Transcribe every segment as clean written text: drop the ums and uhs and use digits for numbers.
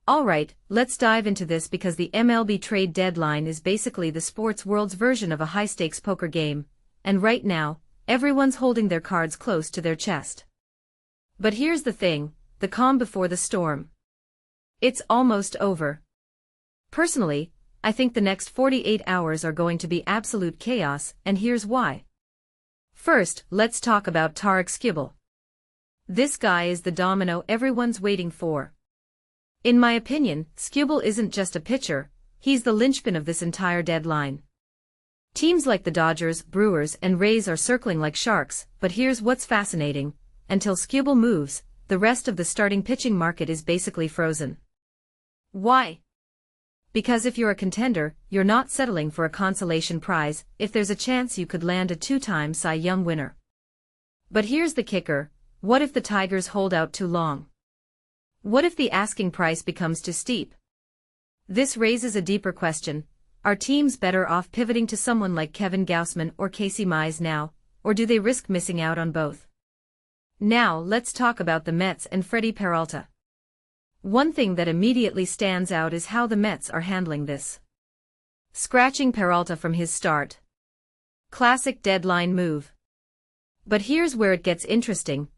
Alright, let's dive into this because the MLB Trade Deadline is basically the sports world's version of a high-stakes poker game, and right now, everyone's holding their cards close to their chest. But here's the thing, the calm before the storm. It's almost over. Personally, I think the next 48 hours are going to be absolute chaos, and here's why. First, let's talk about Tarik Skubal. This guy is the domino everyone's waiting for. In my opinion, Skubal isn't just a pitcher, he's the linchpin of this entire deadline. Teams like the Dodgers, Brewers, and Rays are circling like sharks, but here's what's fascinating. Until Skubal moves, the rest of the starting pitching market is basically frozen. Why? Because if you're a contender, you're not settling for a consolation prize if there's a chance you could land a two-time Cy Young winner. But here's the kicker, what if the Tigers hold out too long? What if the asking price becomes too steep? This raises a deeper question. Are teams better off pivoting to someone like Gausman or Mize now, or do they risk missing out on both? Now let's talk about the Mets and Freddy Peralta. One thing that immediately stands out is how the Mets are handling this. Scratching Peralta from his start. Classic deadline move. But here's where it gets interesting.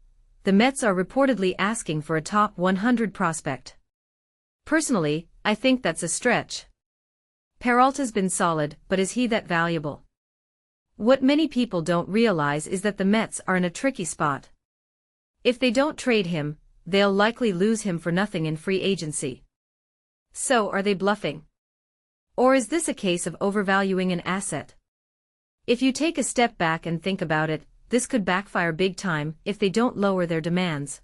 The Mets are reportedly asking for a top 100 prospect. Personally, I think that's a stretch. Peralta's been solid, but is he that valuable? What many people don't realize is that the Mets are in a tricky spot. If they don't trade him, they'll likely lose him for nothing in free agency. So are they bluffing? Or is this a case of overvaluing an asset? If you take a step back and think about it, this could backfire big time if they don't lower their demands.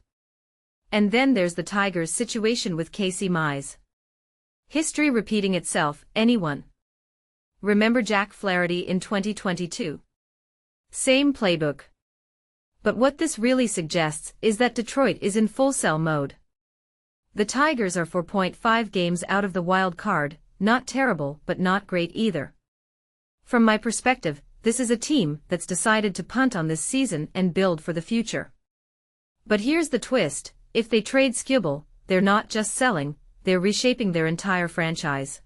And then there's the Tigers' situation with Mize. History repeating itself, anyone? Remember Jack Flaherty in 2022? Same playbook. But what this really suggests is that Detroit is in full sell mode. The Tigers are 4.5 games out of the wild card, not terrible but not great either. From my perspective, this is a team that's decided to punt on this season and build for the future. But here's the twist, if they trade Skubal, they're not just selling, they're reshaping their entire franchise.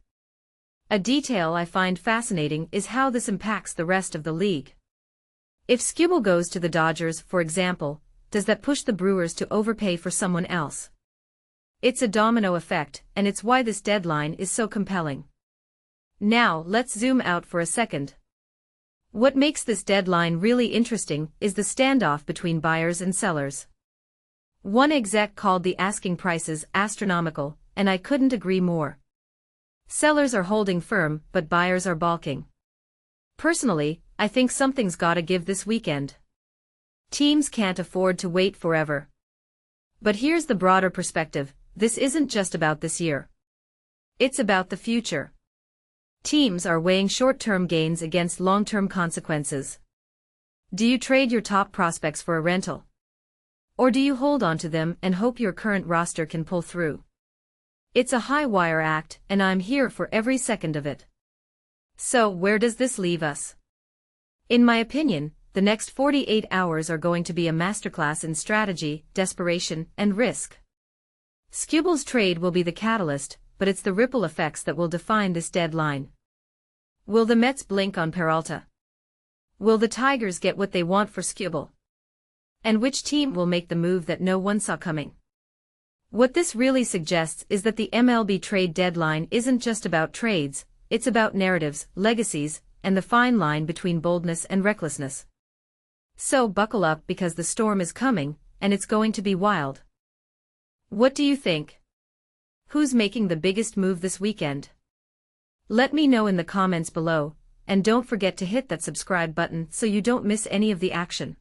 A detail I find fascinating is how this impacts the rest of the league. If Skubal goes to the Dodgers, for example, does that push the Brewers to overpay for someone else? It's a domino effect, and it's why this deadline is so compelling. Now, let's zoom out for a second. What makes this deadline really interesting is the standoff between buyers and sellers. One exec called the asking prices astronomical, and I couldn't agree more. Sellers are holding firm, but buyers are balking. Personally, I think something's gotta give this weekend. Teams can't afford to wait forever. But here's the broader perspective, this isn't just about this year. It's about the future. Teams are weighing short-term gains against long-term consequences. Do you trade your top prospects for a rental? Or do you hold on to them and hope your current roster can pull through? It's a high-wire act, and I'm here for every second of it. So, where does this leave us? In my opinion, the next 48 hours are going to be a masterclass in strategy, desperation, and risk. Skubal's trade will be the catalyst, but it's the ripple effects that will define this deadline. Will the Mets blink on Peralta? Will the Tigers get what they want for Skubal? And which team will make the move that no one saw coming? What this really suggests is that the MLB trade deadline isn't just about trades, it's about narratives, legacies, and the fine line between boldness and recklessness. So buckle up because the storm is coming, and it's going to be wild. What do you think? Who's making the biggest move this weekend? Let me know in the comments below, and don't forget to hit that subscribe button so you don't miss any of the action.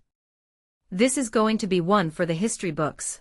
This is going to be one for the history books.